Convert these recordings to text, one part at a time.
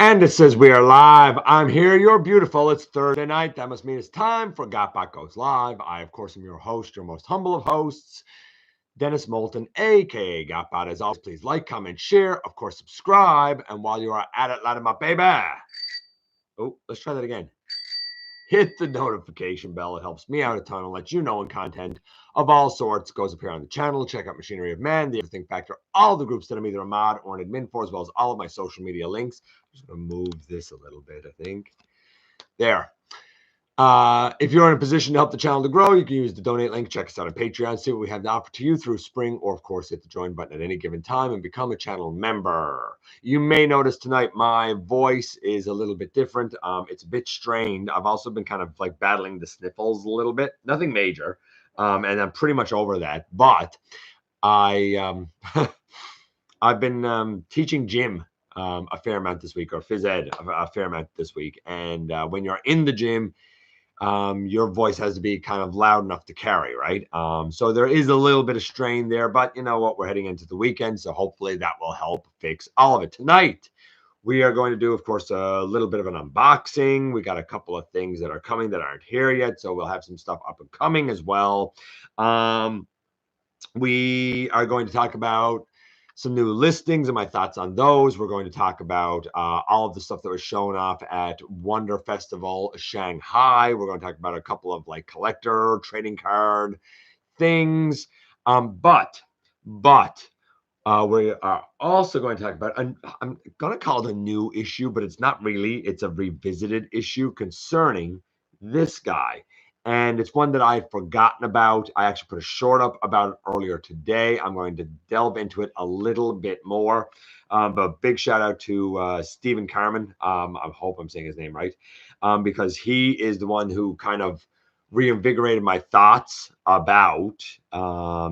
And it says we are live. I'm here. You're beautiful. It's Thursday night. That must mean it's time for GotBot Goes Live. I, of course, am your host, your most humble of hosts, Dennis Moulton, aka GotBot. As always, please like, comment, share, of course, subscribe. And while you are at it, light my baby. Oh, let's try that again. Hit the notification bell. It helps me out a ton and lets you know when content of all sorts goes up here on the channel. Check out Machinery of Man, the Everything Factor, all the groups that I'm either a mod or an admin for, as well as all of my social media links. I'm just going to move this a little bit, I think. There. If you're in a position to help the channel to grow, you can use the donate link. Check us out on Patreon. See what we have to offer to you through spring, or of course, hit the join button at any given time and become a channel member. You may notice tonight my voice is a little bit different. It's a bit strained. I've also been kind of like battling the sniffles a little bit. Nothing major, and I'm pretty much over that. But I've been teaching gym a fair amount this week, or phys ed a fair amount this week. And when you're in the gym, your voice has to be kind of loud enough to carry, right? So there is a little bit of strain there, but you know what? We're heading into the weekend, so hopefully that will help fix all of it. Tonight, we are going to do, of course, a little bit of an unboxing. We got a couple of things that are coming that aren't here yet, so we'll have some stuff up and coming as well. We are going to talk about some new listings and my thoughts on those. We're going to talk about all of the stuff that was shown off at Wonder Festival Shanghai. We're going to talk about a couple of like collector trading card things. But we are also going to talk about, I'm going to call it a new issue, but it's not really. It's a revisited issue concerning this guy. And it's one that I've forgotten about. I actually put a short up about it earlier today. I'm going to delve into it a little bit more. But big shout out to Stephen Carmen. I hope I'm saying his name right, because he is the one who kind of reinvigorated my thoughts about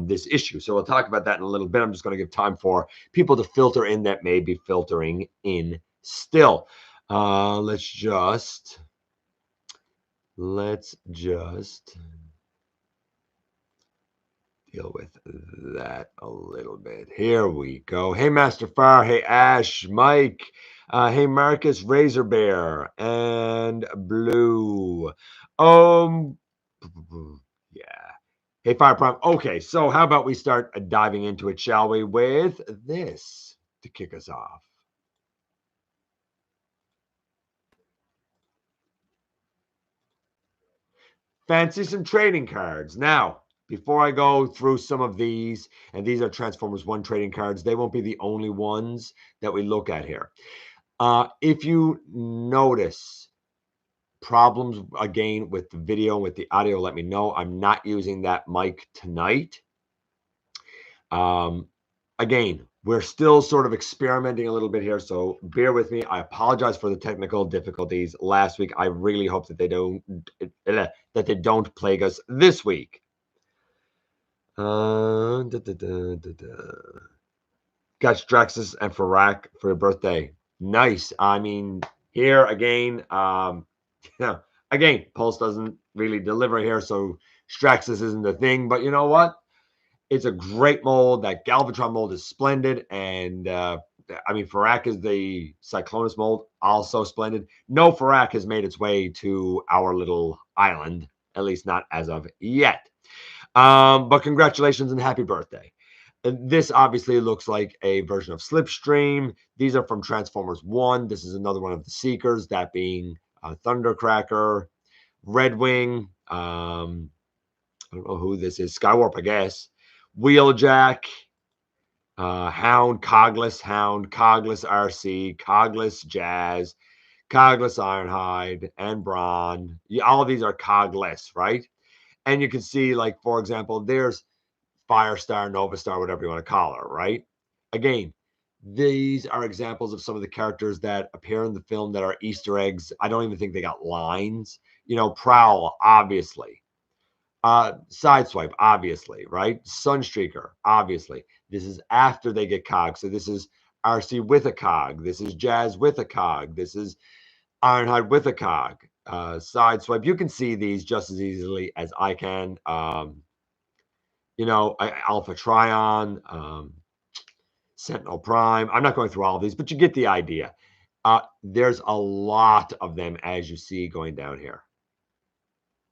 this issue. So we'll talk about that in a little bit. I'm just going to give time for people to filter in that may be filtering in still. Let's just deal with that a little bit. Here we go. Hey, Master Fire. Hey, Ash, Mike. Hey, Marcus, Razor Bear, and Blue. Yeah. Hey, Fire Prime. Okay, so how about we start diving into it, shall we, with this to kick us off. Fancy some trading cards. Now, before I go through some of these, and these are Transformers 1 trading cards, they won't be the only ones that we look at here. If you notice problems again with the video, with the audio, let me know. I'm not using that mic tonight. Again, we're still sort of experimenting a little bit here, so bear with me. I apologize for the technical difficulties last week. I really hope that they don't plague us this week. Got Straxus and Farak for your birthday. Nice. I mean, here again, again, Pulse doesn't really deliver here, so Straxus isn't the thing. But you know what? It's a great mold. That Galvatron mold is splendid. And I mean, Farak is the Cyclonus mold, also splendid. No Farak has made its way to our little island, at least not as of yet. But congratulations and happy birthday. This obviously looks like a version of Slipstream. These are from Transformers 1. This is another one of the Seekers, that being Thundercracker, Redwing. I don't know who this is. Skywarp, I guess. Wheeljack, Hound, Cogless RC, Cogless Jazz, Cogless Ironhide, and Brawn. All of these are Cogless, right? And you can see, like, for example, there's Firestar, Nova Star, whatever you want to call her, right? Again, these are examples of some of the characters that appear in the film that are Easter eggs. I don't even think they got lines. You know, Prowl, obviously. Sideswipe, obviously, right? Sunstreaker, obviously. This is after they get cog. So this is RC with a cog. This is Jazz with a cog. This is Ironhide with a cog. Sideswipe. You can see these just as easily as I can. You know, Alpha Trion, Sentinel Prime. I'm not going through all of these, but you get the idea. There's a lot of them, as you see going down here.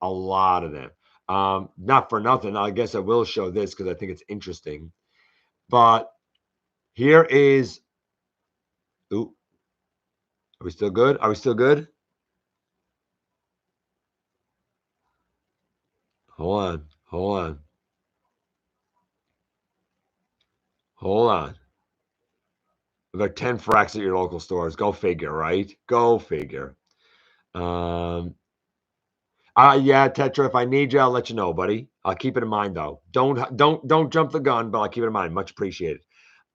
A lot of them. Not for nothing. I guess I will show this because I think it's interesting. But here is. Ooh, are we still good? Are we still good? Hold on. Hold on. Hold on. We've got 10 fracks at your local stores. Go figure, right? Go figure. Yeah, Tetra, if I need you, I'll let you know, buddy. I'll keep it in mind though. Don't jump the gun, but I'll keep it in mind. Much appreciated.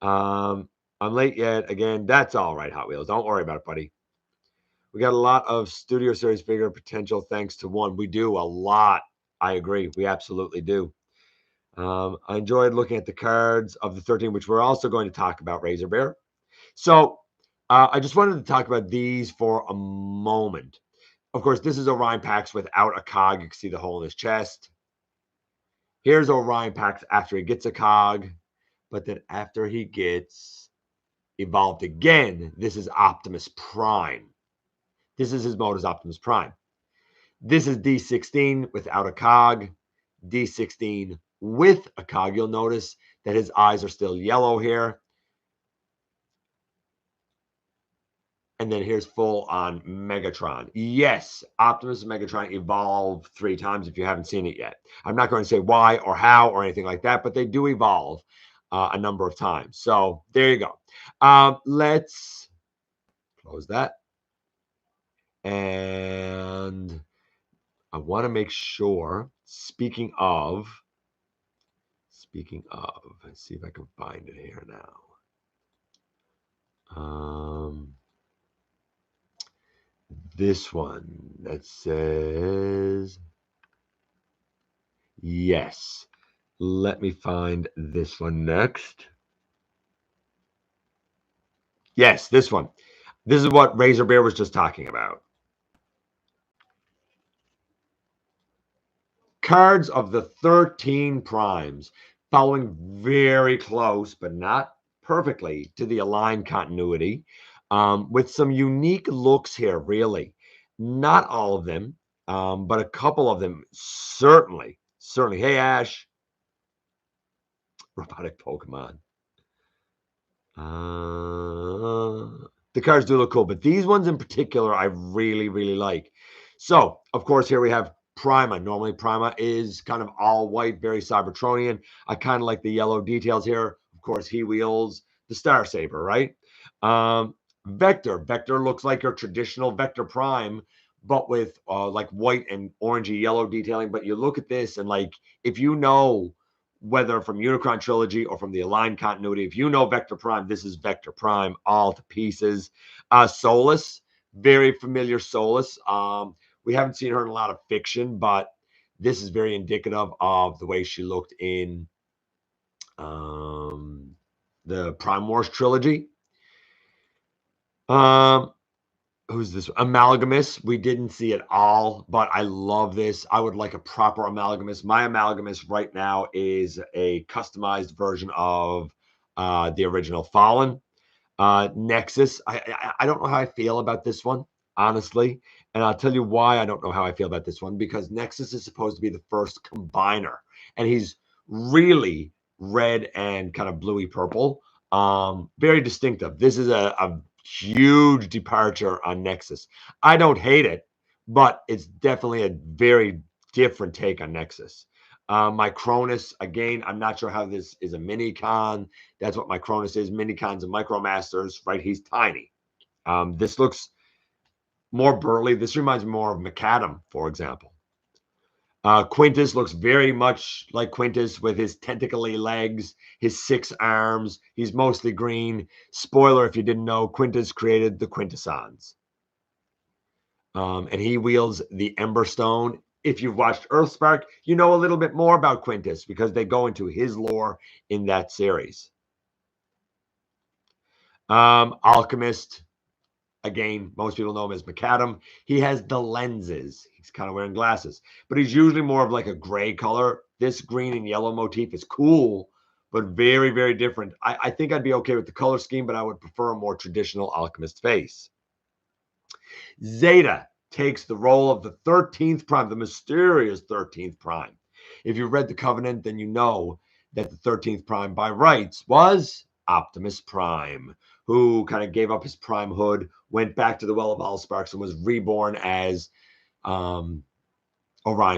I'm late yet. Again, that's all right, Hot Wheels. Don't worry about it, buddy. We got a lot of Studio Series figure potential thanks to one. We do a lot. I agree. We absolutely do. I enjoyed looking at the cards of the 13, which we're also going to talk about, Razor Bear. So I just wanted to talk about these for a moment. Of course, this is Orion Pax without a cog. You can see the hole in his chest. Here's Orion Pax after he gets a cog, but then after he gets evolved again, this is Optimus Prime. This is his mode as Optimus Prime. This is D16 without a cog. D16 with a cog. You'll notice that his eyes are still yellow here. And then here's full on Megatron. Yes, Optimus and Megatron evolve 3 times if you haven't seen it yet. I'm not going to say why or how or anything like that, but they do evolve a number of times. So there you go. Let's close that. And I want to make sure, speaking of, let's see if I can find it here now. This one that says, yes. Let me find this one next. Yes, this one. This is what Razor Bear was just talking about. Cards of the 13 primes, following very close, but not perfectly, to the aligned continuity, with some unique looks here, really. Not all of them, but a couple of them certainly. Hey, Ash. Robotic Pokemon. The cards do look cool, but these ones in particular, I really, really like. So, of course, here we have Prima. Normally, Prima is kind of all white, very Cybertronian. I kind of like the yellow details here. Of course, he wields the Star Saber, right? Vector. Vector looks like your traditional Vector Prime, but with like white and orangey yellow detailing. But you look at this and like, if you know whether from Unicron Trilogy or from the Aligned Continuity, if you know Vector Prime, this is Vector Prime all to pieces. Solus, very familiar Solus. We haven't seen her in a lot of fiction, but this is very indicative of the way she looked in the Prime Wars trilogy. Who's this? Amalgamous. We didn't see it all, but I love this. I would like a proper Amalgamous. My Amalgamous right now is a customized version of the original Fallen. Nexus. I don't know how I feel about this one, honestly. And I'll tell you why I don't know how I feel about this one, because Nexus is supposed to be the first combiner, and he's really red and kind of bluey purple. Very distinctive. This is a huge departure on Nexus. I don't hate it, but it's definitely a very different take on Nexus. My Cronus, again, I'm not sure how this is a mini con. That's what my Cronus is. Mini cons and Micromasters, right? He's tiny. This looks more burly. This reminds me more of Macadam, for example. Quintus looks very much like Quintus with his tentacly legs, his 6 arms. He's mostly green. Spoiler, if you didn't know, Quintus created the Quintessons. And he wields the Ember Stone. If you've watched Earthspark, you know a little bit more about Quintus because they go into his lore in that series. Alchemist, again, most people know him as Macadam. He has the lenses. He's kind of wearing glasses, but he's usually more of like a gray color. This green and yellow motif is cool, but very, very different. I think I'd be okay with the color scheme, but I would prefer a more traditional Alchemist face. Zeta takes the role of the 13th Prime, the mysterious 13th Prime. If you've read the Covenant, then you know that the 13th Prime by rights was Optimus Prime, who kind of gave up his Prime hood, went back to the Well of Allsparks, and was reborn as Orion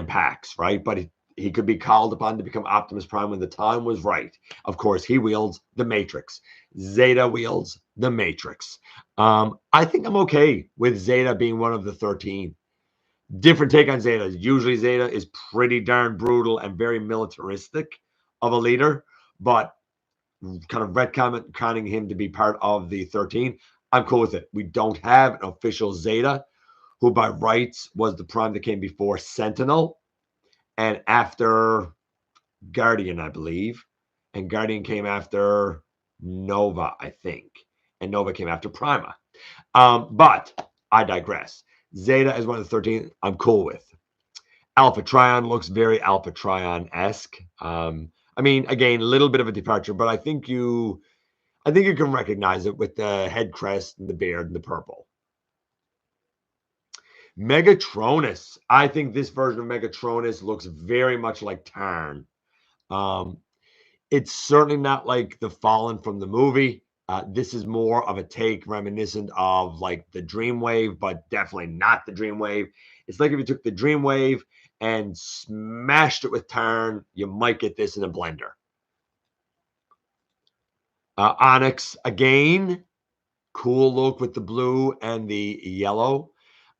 Pax, right? But he could be called upon to become Optimus Prime when the time was right. Of course, he wields the Matrix. Zeta wields the Matrix. I think I'm okay with Zeta being one of the 13. Different take on Zeta. Usually Zeta is pretty darn brutal and very militaristic of a leader, but kind of retconning him to be part of the 13, I'm cool with it. We don't have an official Zeta, who by rights was the Prime that came before Sentinel and after Guardian, I believe. And Guardian came after Nova, I think. And Nova came after Prima. But I digress. Zeta is one of the 13 I'm cool with. Alpha Trion looks very Alpha Trion-esque. I mean, again, a little bit of a departure, but I think you can recognize it with the head crest and the beard and the purple. Megatronus. I think this version of Megatronus looks very much like Tarn. It's certainly not like the Fallen from the movie. This is more of a take reminiscent of like the Dreamwave, but definitely not the Dreamwave. It's like if you took the Dreamwave and smashed it with Tarn, you might get this in a blender. Onyx, again, cool look with the blue and the yellow.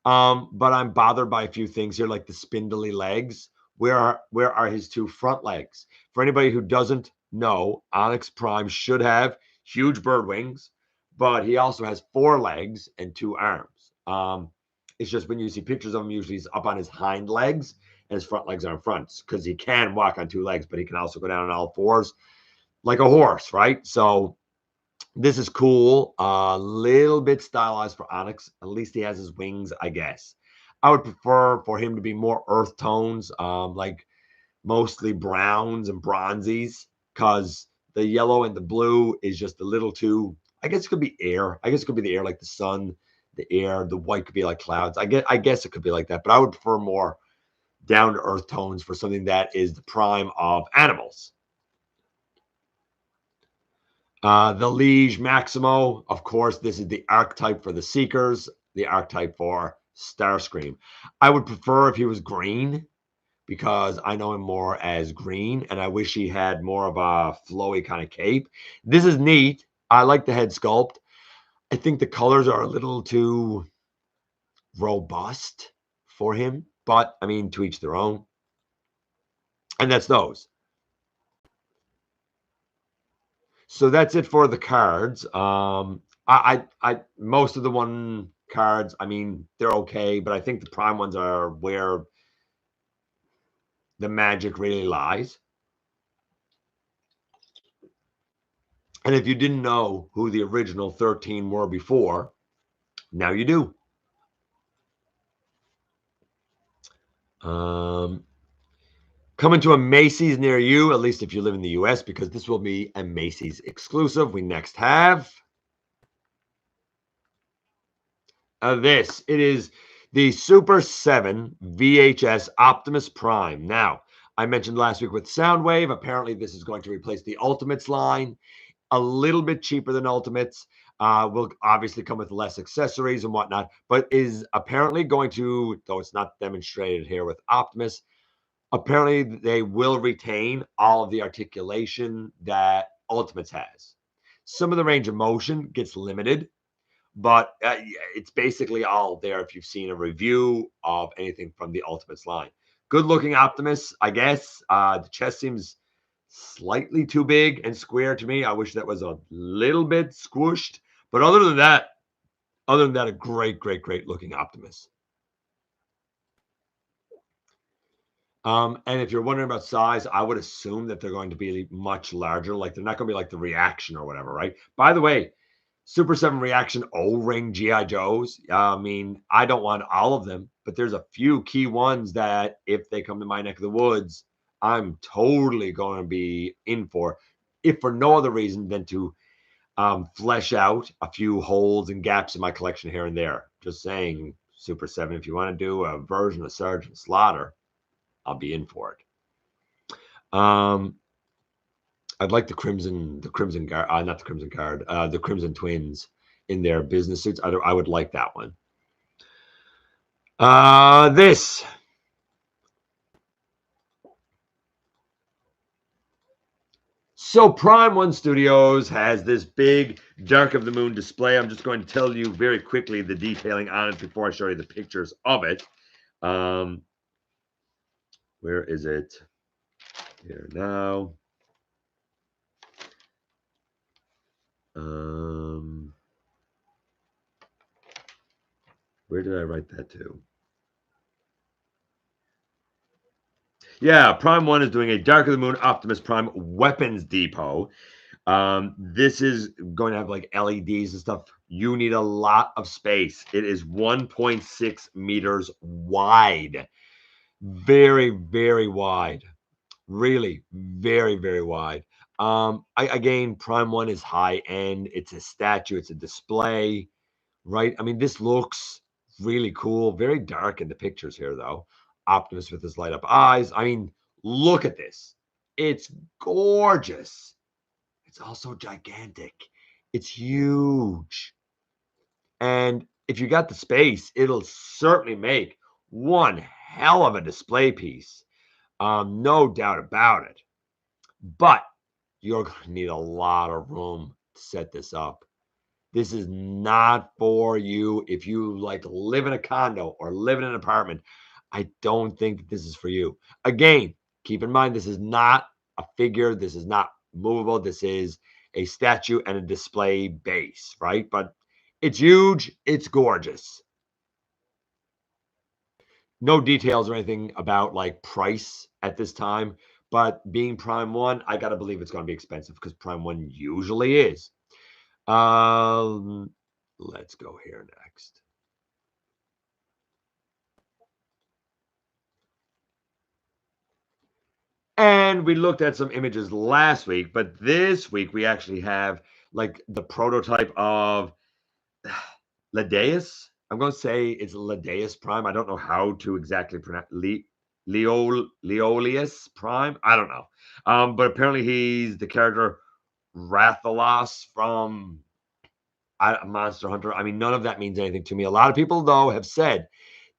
But I'm bothered by a few things here, like the spindly legs. Where are his two front legs? For anybody who doesn't know, Onyx Prime should have huge bird wings, but he also has 4 legs and 2 arms. It's just when you see pictures of him, usually he's up on his hind legs and his front legs are in front because he can walk on 2 legs, but he can also go down on all 4s like a horse, right? So this is cool. A little bit stylized for Onyx. At least he has his wings, I guess. I would prefer for him to be more earth tones, like mostly browns and bronzies, because the yellow and the blue is just a little too. I guess it could be air. I guess it could be the air, like the sun, the air. The white could be like clouds. I guess it could be like that. But I would prefer more down to earth tones for something that is the prime of animals. The Liege Maximo, of course, this is the archetype for the Seekers, the archetype for Starscream. I would prefer if he was green because I know him more as green, and I wish he had more of a flowy kind of cape. This is neat. I like the head sculpt. I think the colors are a little too robust for him, but I mean, to each their own. And that's those. So that's it for the cards. I most of the one cards, I mean, they're okay, but I think the prime ones are where the magic really lies. And if you didn't know who the original 13 were before, now you do. Coming to a Macy's near you, at least if you live in the US, because this will be a Macy's exclusive. We next have this. It is the Super 7 VHS Optimus Prime. Now, I mentioned last week with Soundwave, apparently this is going to replace the Ultimates line. A little bit cheaper than Ultimates. Will obviously come with less accessories and whatnot, but is apparently going to, though it's not demonstrated here with Optimus, apparently they will retain all of the articulation that Ultimates has. Some of the range of motion gets limited, but it's basically all there if you've seen a review of anything from the Ultimates line. Good looking Optimus, I guess. The chest seems slightly too big and square to me. I wish that was a little bit squished. But other than that, a great looking Optimus. And if you're wondering about size, I would assume that they're going to be much larger. Like they're not going to be like the Reaction or whatever, right? By the way, Super 7 Reaction O-ring G.I. Joes. I mean, I don't want all of them, but there's a few key ones that if they come to my neck of the woods, I'm totally going to be in for, if for no other reason than to flesh out a few holes and gaps in my collection here and there. Just saying, Super 7, if you want to do a version of Sergeant Slaughter, I'll be in for it. I'd like the Crimson Guard, not the Crimson Guard, the Crimson Twins in their business suits. I would like that one. This. So Prime One Studios has this big Dark of the Moon display. I'm just going to tell you very quickly the detailing on it before I show you the pictures of it. Where is it? Here now. Where did I write that to? Yeah, Prime One is doing a Dark of the Moon Optimus Prime weapons depot. This is going to have like LEDs and stuff. You need a lot of space. It is 1.6 meters wide. Very, very wide. Really, very, very wide. Again, Prime One is high end. It's a statue. It's a display, right? I mean, this looks really cool. Very dark in the pictures here, though. Optimus with his light up eyes. I mean, look at this. It's gorgeous. It's also gigantic. It's huge. And if you got the space, it'll certainly make one hell of a display piece. No doubt about it. But you're going to need a lot of room to set this up. This is not for you if you like live in a condo or live in an apartment. I don't think this is for you. Again, keep in mind, this is not a figure. This is not movable. This is a statue and a display base, right? But it's huge. It's gorgeous. No details or anything about like price at this time, but being Prime One, I gotta believe it's gonna be expensive because Prime One usually is. Let's go here next. And we looked at some images last week, but this week we actually have like the prototype of Ladeus. I'm going to say it's Ladeus Prime. I don't know how to exactly pronounce Leolius Prime. I don't know. But apparently he's the character Rathalos from Monster Hunter. I mean, none of that means anything to me. A lot of people, though, have said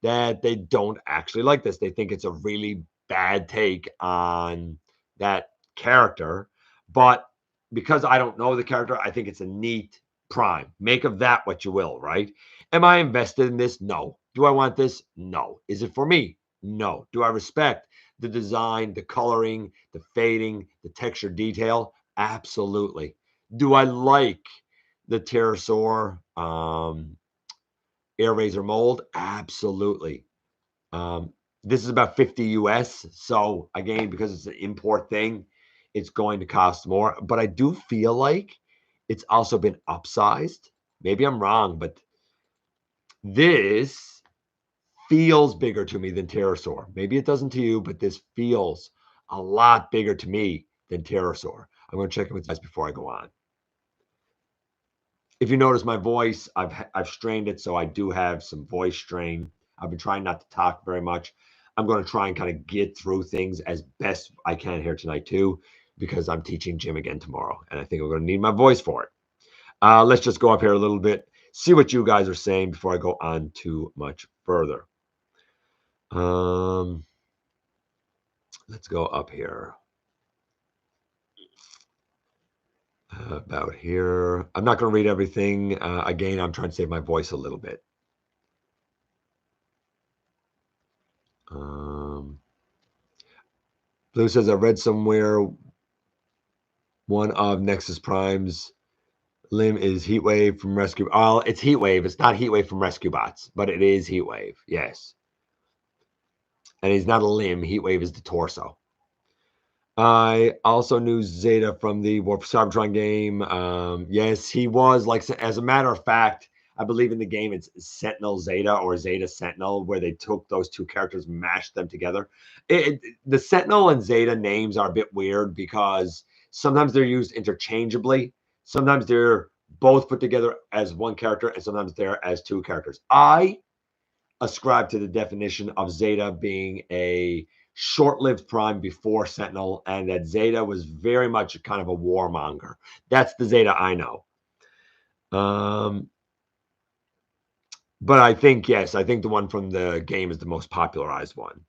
that they don't actually like this. They think it's a really bad take on that character. But because I don't know the character, I think it's a neat Prime. Make of that what you will, right? Am I invested in this? No. Do I want this? No. Is it for me? No. Do I respect the design, the coloring, the fading, the texture detail? Absolutely. Do I like the pterosaur air razor mold? Absolutely. This is about 50 US. So again, because it's an import thing, it's going to cost more. But I do feel like it's also been upsized. Maybe I'm wrong, but this feels bigger to me than pterosaur. Maybe it doesn't to you, but this feels a lot bigger to me than pterosaur. I'm going to check it with you guys before I go on. If you notice my voice, I've strained it, so I do have some voice strain. I've been trying not to talk very much. I'm going to try and kind of get through things as best I can here tonight too, because I'm teaching gym again tomorrow, and I think I'm going to need my voice for it. Let's just go up here a little bit, see what you guys are saying before I go on too much further. Let's go up here. About here. I'm not going to read everything. Again, I'm trying to save my voice a little bit. Blue says, I read somewhere one of Nexus Prime's limb is Heatwave from Rescue. Oh, it's Heatwave. It's not Heatwave from Rescue Bots, but it is Heatwave. Yes. And he's not a limb. Heatwave is the torso. I also knew Zeta from the War for Cybertron game. Yes, he was like, as a matter of fact, I believe in the game it's Sentinel Zeta or Zeta Sentinel, where they took those two characters, mashed them together. The Sentinel and Zeta names are a bit weird because sometimes they're used interchangeably. Sometimes they're both put together as one character, and sometimes they're as two characters. I ascribe to the definition of Zeta being a short-lived prime before Sentinel, and that Zeta was very much kind of a warmonger. That's the Zeta I know. But I think, yes, I think the one from the game is the most popularized one.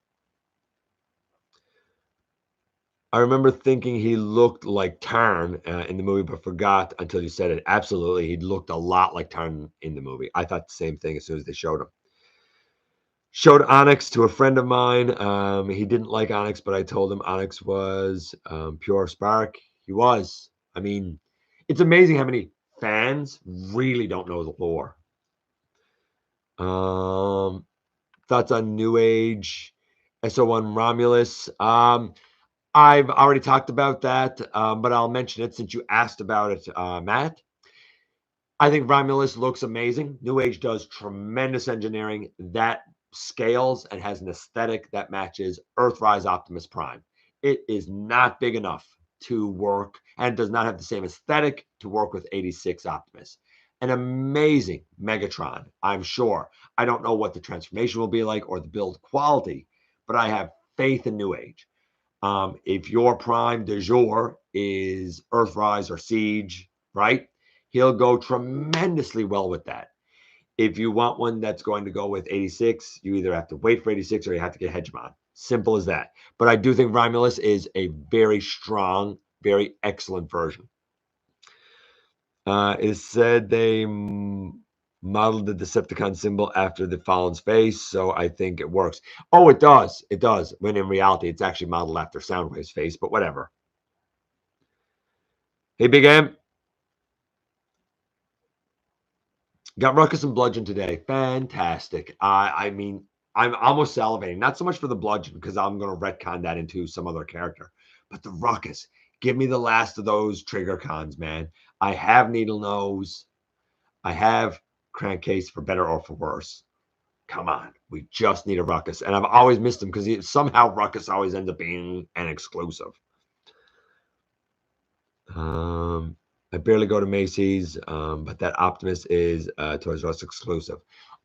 I remember thinking he looked like Tarn in the movie, but forgot until you said it. Absolutely, he looked a lot like Tarn in the movie. I thought the same thing as soon as they showed him. Showed Onyx to a friend of mine. He didn't like Onyx, but I told him Onyx was pure spark. He was. I mean, it's amazing how many fans really don't know the lore. Thoughts on New Age, SO1 Romulus. I've already talked about that, but I'll mention it since you asked about it, Matt. I think Romulus looks amazing. New Age does tremendous engineering that scales and has an aesthetic that matches Earthrise Optimus Prime. It is not big enough to work and does not have the same aesthetic to work with 86 Optimus. An amazing Megatron, I'm sure. I don't know what the transformation will be like or the build quality, but I have faith in New Age. If your prime du jour is Earthrise or Siege, right? He'll go tremendously well with that. If you want one that's going to go with 86, you either have to wait for 86 or you have to get Hegemon. Simple as that. But I do think Romulus is a very strong, very excellent version. It said they modeled the Decepticon symbol after the Fallen's face, so I think it works. Oh, it does. It does. When in reality, it's actually modeled after Soundwave's face, but whatever. Hey, Big M. Got Ruckus and Bludgeon today. Fantastic. I mean, I'm almost salivating. Not so much for the Bludgeon, because I'm going to retcon that into some other character. But the Ruckus. Give me the last of those trigger cons, man. I have Needle Nose. I have Crankcase for better or for worse. Come on. We just need a Ruckus. And I've always missed him because somehow Ruckus always ends up being an exclusive. I barely go to Macy's, but that Optimus is Toys R Us exclusive.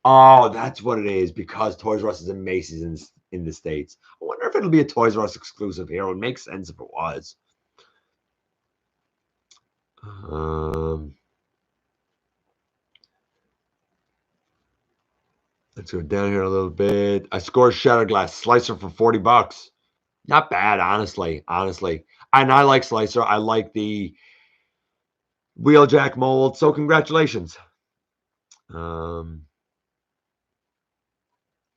Oh, that's what it is, because Toys R Us is in Macy's in the States. I wonder if it'll be a Toys R Us exclusive here. It would make sense if it was. Let's go down here a little bit. I scored Shattered Glass Slicer for $40. Not bad, honestly. And I like Slicer. I like the Wheeljack mold. So congratulations.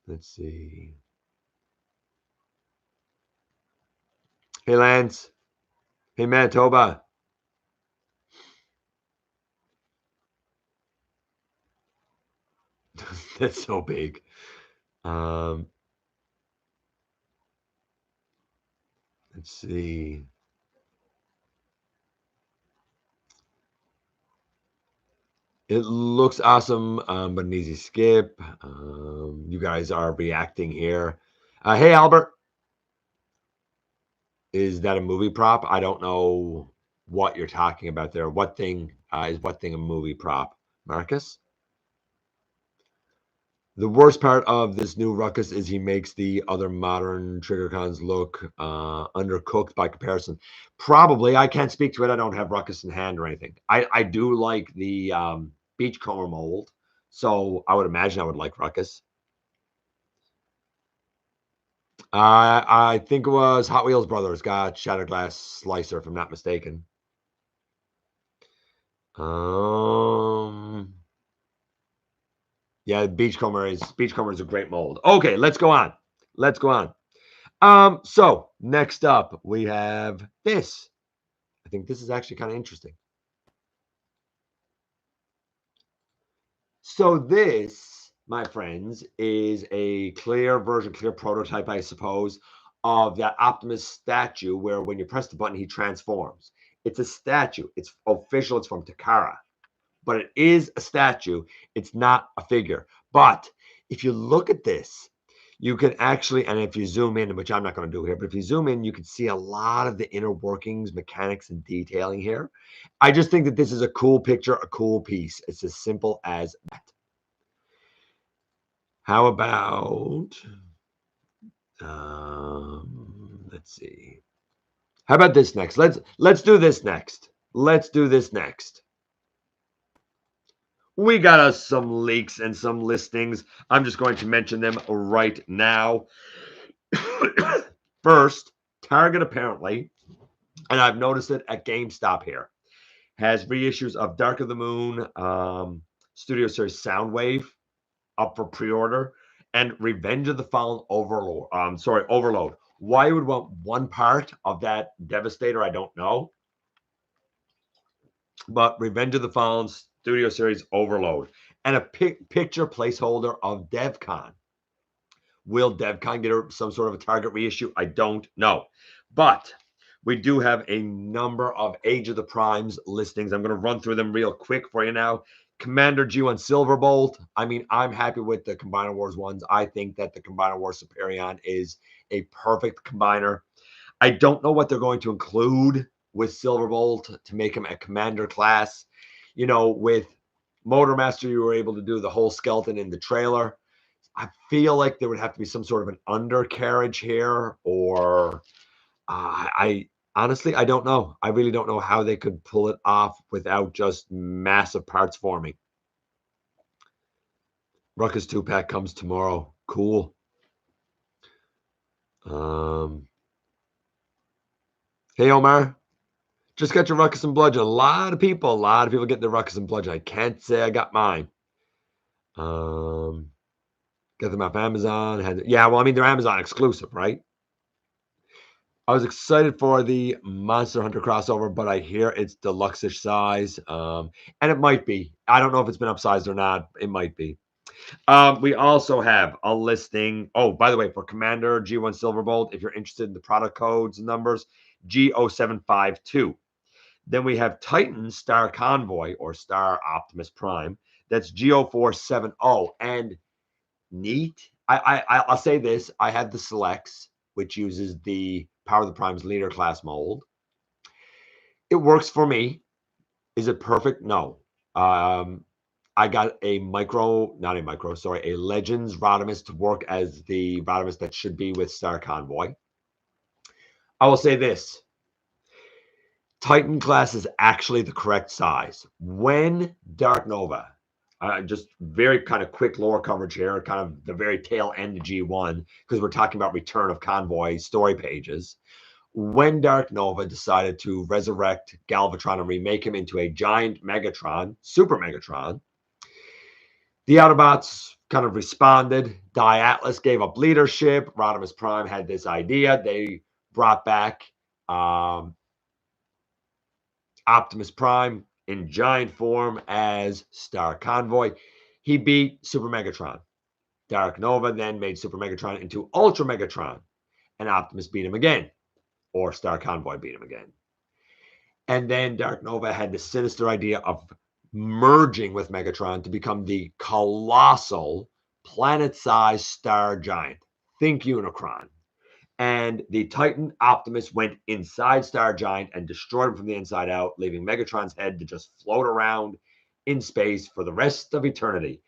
Let's see. Hey, Lance. Hey, Manitoba. That's so big. Let's see. It looks awesome, but an easy skip. You guys are reacting here. Hey, Albert. Is that a movie prop? I don't know what you're talking about there. What thing is what thing a movie prop? Marcus? The worst part of this new Ruckus is he makes the other modern trigger cons look undercooked by comparison. Probably. I can't speak to it. I don't have Ruckus in hand or anything. I do like the Beachcomber mold, so I would imagine I would like Ruckus. I think it was Hot Wheels Brothers got Shattered Glass Slicer, if I'm not mistaken. Yeah, Beachcomber is a great mold. Okay, let's go on. So next up we have this. I think this is actually kind of interesting. So this, my friends, is a clear prototype, I suppose, of that Optimus statue where when you press the button, he transforms. It's a statue. It's official. It's from Takara. But it is a statue. It's not a figure. But if you look at this, you can actually, and if you zoom in, which I'm not going to do here, but if you zoom in, you can see a lot of the inner workings, mechanics, and detailing here. I just think that this is a cool picture, a cool piece. It's as simple as that. How about, let's see. How about this next? Let's do this next. Let's do this next. We got us some leaks and some listings. I'm just going to mention them right now. First, Target apparently, and I've noticed it at GameStop here, has reissues of Dark of the Moon, Studio Series Soundwave up for pre-order, and Revenge of the Fallen Overload. Why you would want one part of that Devastator, I don't know. But Revenge of the Fallen Studio Series Overload and a picture placeholder of DevCon. Will DevCon get some sort of a Target reissue? I don't know. But we do have a number of Age of the Primes listings. I'm going to run through them real quick for you now. Commander G1 Silverbolt. I mean, I'm happy with the Combiner Wars ones. I think that the Combiner Wars Superion is a perfect combiner. I don't know what they're going to include with Silverbolt to make him a commander class. You know, with Motormaster, you were able to do the whole skeleton in the trailer. I feel like there would have to be some sort of an undercarriage here, or I honestly, I don't know. I really don't know how they could pull it off without just massive parts forming. Ruckus 2-pack comes tomorrow. Cool. Hey, Omar. Just got your Ruckus and Bludgeon. A lot of people get their Ruckus and Bludgeon. I can't say I got mine. Got them off Amazon. Yeah, well, I mean, they're Amazon exclusive, right? I was excited for the Monster Hunter crossover, but I hear it's deluxe-ish size. And it might be. I don't know if it's been upsized or not. It might be. We also have a listing. Oh, by the way, for Commander G1 Silverbolt, if you're interested in the product codes and numbers, G0752. Then we have Titan Star Convoy or Star Optimus Prime. That's G0470. And neat. I'll say this. I have the Selects, which uses the Power of the Prime's leader class mold. It works for me. Is it perfect? No. I got a Legends Rodimus to work as the Rodimus that should be with Star Convoy. I will say this. Titan class is actually the correct size. When Dark Nova, just very kind of quick lore coverage here, kind of the very tail end of G1, because we're talking about Return of Convoy story pages. When Dark Nova decided to resurrect Galvatron and remake him into a giant Megatron, Super Megatron, the Autobots kind of responded. Die Atlas gave up leadership. Rodimus Prime had this idea. They brought back Optimus Prime in giant form as Star Convoy. He beat Super Megatron. Dark Nova then made Super Megatron into Ultra Megatron, and Optimus beat him again, or Star Convoy beat him again. And then Dark Nova had the sinister idea of merging with Megatron to become the colossal planet-sized star giant. Think Unicron. And the Titan Optimus went inside Star Giant and destroyed him from the inside out, leaving Megatron's head to just float around in space for the rest of eternity.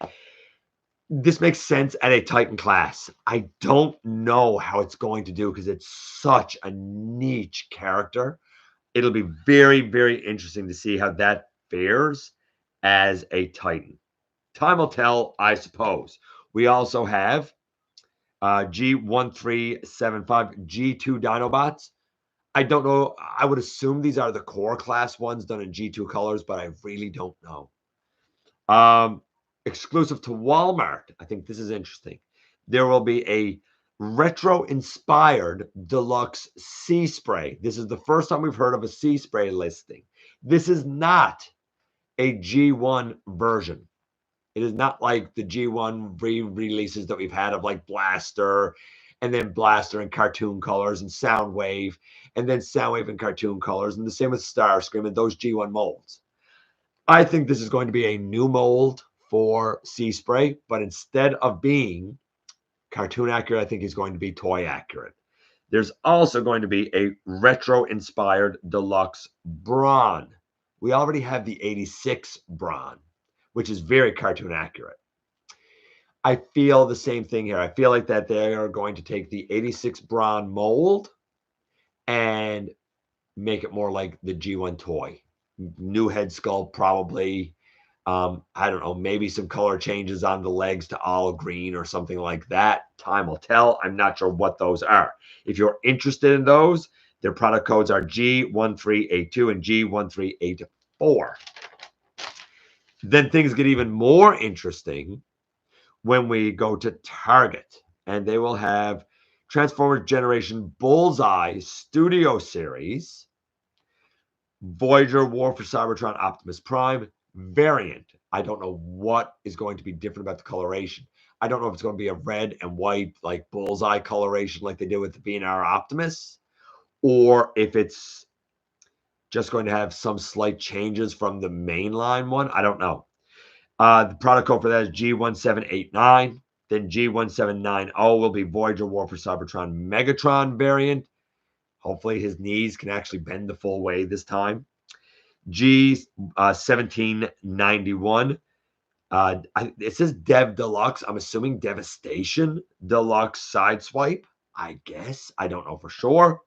This makes sense at a Titan class. I don't know how it's going to do because it's such a niche character. It'll be very, very interesting to see how that fares as a Titan. Time will tell, I suppose. We also have G1375 G2 Dinobots. I don't know. I would assume these are the core class ones done in G2 colors, but I really don't know. Exclusive to Walmart. I think this is interesting. There will be a retro-inspired deluxe sea spray. This is the first time we've heard of a sea spray listing. This is not a G1 version. It is not like the G1 re-releases that we've had of like Blaster, and then Blaster in cartoon colors, and Soundwave, and then Soundwave in cartoon colors, and the same with Starscream and those G1 molds. I think this is going to be a new mold for Sea Spray, but instead of being Cartoon accurate. I think he's going to be toy accurate. There's also going to be a retro-inspired deluxe Brawn. We already have the 86 Brawn, which is very cartoon accurate. I feel the same thing here. I feel like that they are going to take the 86 Brawn mold and make it more like the G1 toy. New head sculpt, probably. I don't know, maybe some color changes on the legs to olive green or something like that. Time will tell. I'm not sure what those are. If you're interested in those, their product codes are G1382 and G1384. Then things get even more interesting when we go to Target, and they will have Transformers Generation Bullseye Studio Series, Voyager War for Cybertron Optimus Prime variant. I don't know what is going to be different about the coloration. I don't know if it's going to be a red and white, like bullseye coloration like they did with the BNR Optimus, or if it's just going to have some slight changes from the mainline one. I don't know. The product code for that is G1789. Then G1790 will be Voyager War for Cybertron Megatron variant. Hopefully his knees can actually bend the full way this time. G1791. It says Dev Deluxe. I'm assuming Devastation Deluxe Sideswipe. I guess. I don't know for sure.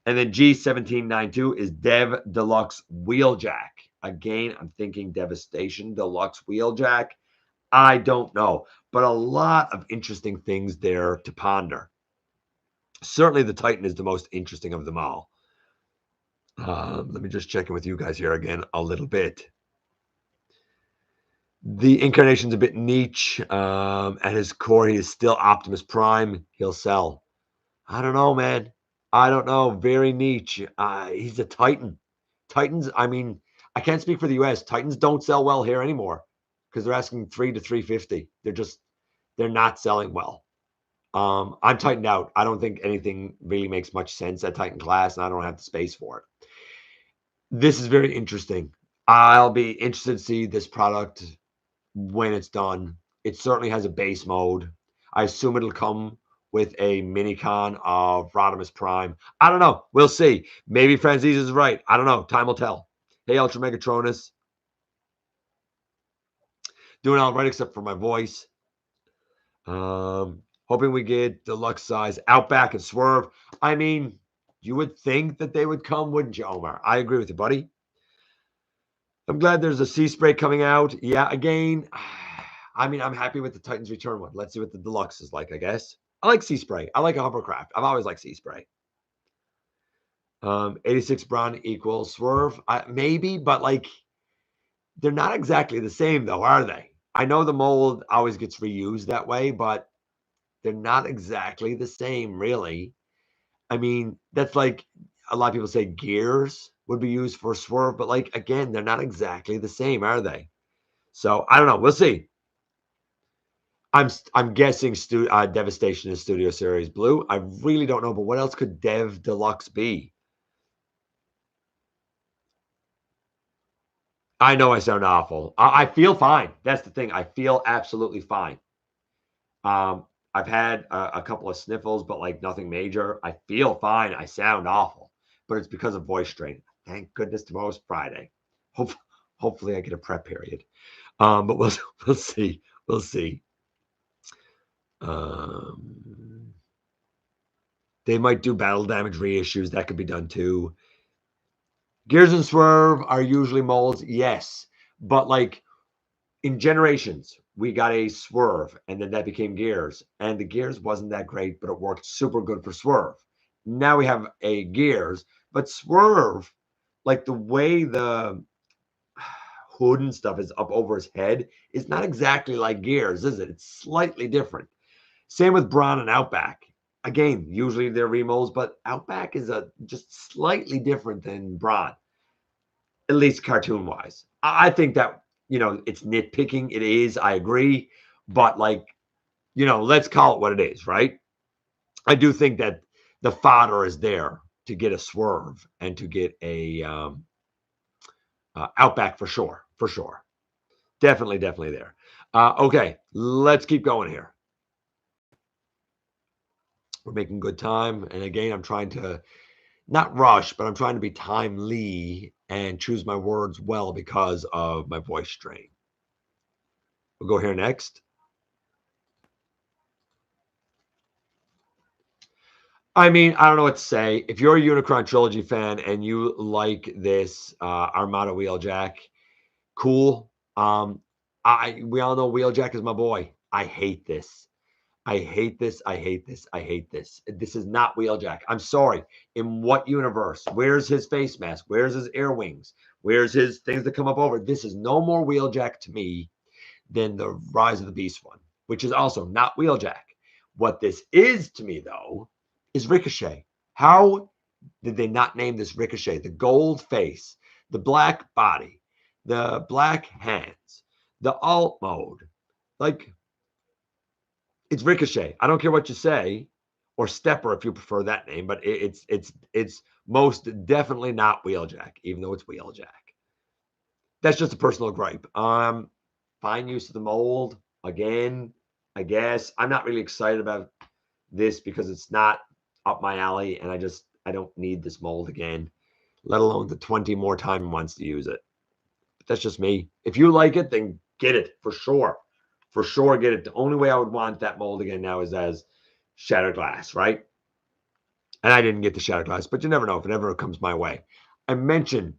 And then G1792 is Dev Deluxe Wheeljack. Again, I'm thinking Devastation Deluxe Wheeljack. I don't know. But a lot of interesting things there to ponder. Certainly the Titan is the most interesting of them all. Let me just check in with you guys here again a little bit. The incarnation's a bit niche. At his core, he is still Optimus Prime. He'll sell. I don't know, man. I don't know. Very niche. He's a Titan. Titans, I mean, I can't speak for the US. Titans don't sell well here anymore because they're asking 3 to 350. They're not selling well. I'm tightened out. I don't think anything really makes much sense at Titan class, and I don't have the space for it. This is very interesting. I'll be interested to see this product when it's done. It certainly has a base mode. I assume it'll come with a minicon of Rodimus Prime. I don't know. We'll see. Maybe Francis is right. I don't know. Time will tell. Hey, Ultra Megatronus. Doing all right except for my voice. Hoping we get deluxe size Outback and Swerve. I mean, you would think that they would come, wouldn't you, Omar? I agree with you, buddy. I'm glad there's a Sea Spray coming out. Yeah, again, I mean, I'm happy with the Titans Return one. Let's see what the deluxe is like, I guess. I like Sea Spray. I like a hovercraft. I've always liked Sea Spray. 86 Brawn equals Swerve. Maybe, but like, they're not exactly the same, though, are they? I know the mold always gets reused that way, but they're not exactly the same, really. I mean, that's like a lot of people say gears would be used for Swerve, but like, again, they're not exactly the same, are they? So I don't know. We'll see. I'm guessing Devastation is Studio Series Blue. I really don't know, but what else could Dev Deluxe be? I know I sound awful. I feel fine. That's the thing. I feel absolutely fine. I've had a couple of sniffles, but like nothing major. I feel fine. I sound awful, but it's because of voice strain. Thank goodness tomorrow's Friday. Hopefully I get a prep period. But we'll see. We'll see. They might do battle damage reissues. That could be done too. Gears and Swerve are usually molds, yes. But like in Generations, we got a Swerve, and then that became Gears. And the Gears wasn't that great, but it worked super good for Swerve. Now we have a Gears, but Swerve, like the way the hood and stuff is up over his head, is not exactly like Gears, is it? It's slightly different. Same with Brawn and Outback. Again, usually they're remolds, but Outback is just slightly different than Brawn, at least cartoon-wise. I think that, it's nitpicking. It is, I agree. But, like, let's call it what it is, right? I do think that the fodder is there to get a Swerve and to get a Outback for sure. For sure. Definitely there. Okay, let's keep going here. We're making good time. And again, I'm trying to not rush, but I'm trying to be timely and choose my words well because of my voice strain. We'll go here next. I mean, I don't know what to say. If you're a Unicron Trilogy fan and you like this Armada Wheeljack, cool. We all know Wheeljack is my boy. I hate this. I hate this. I hate this. I hate this. This is not Wheeljack. I'm sorry. In what universe? Where's his face mask? Where's his air wings? Where's his things that come up over? This is no more Wheeljack to me than the Rise of the Beast one, which is also not Wheeljack. What this is to me, though, is Ricochet. How did they not name this Ricochet? The gold face, the black body, the black hands, the alt mode. Like, it's Ricochet. I don't care what you say, or Stepper if you prefer that name, but it's most definitely not Wheeljack, even though it's Wheeljack. That's just a personal gripe. Fine use of the mold again. I guess I'm not really excited about this because it's not up my alley, and I don't need this mold again, let alone the 20 more time wants to use it. But that's just me. If you like it, then get it for sure. For sure, get it. The only way I would want that mold again now is as Shattered Glass, right? And I didn't get the Shattered Glass, but you never know if it ever comes my way. I mentioned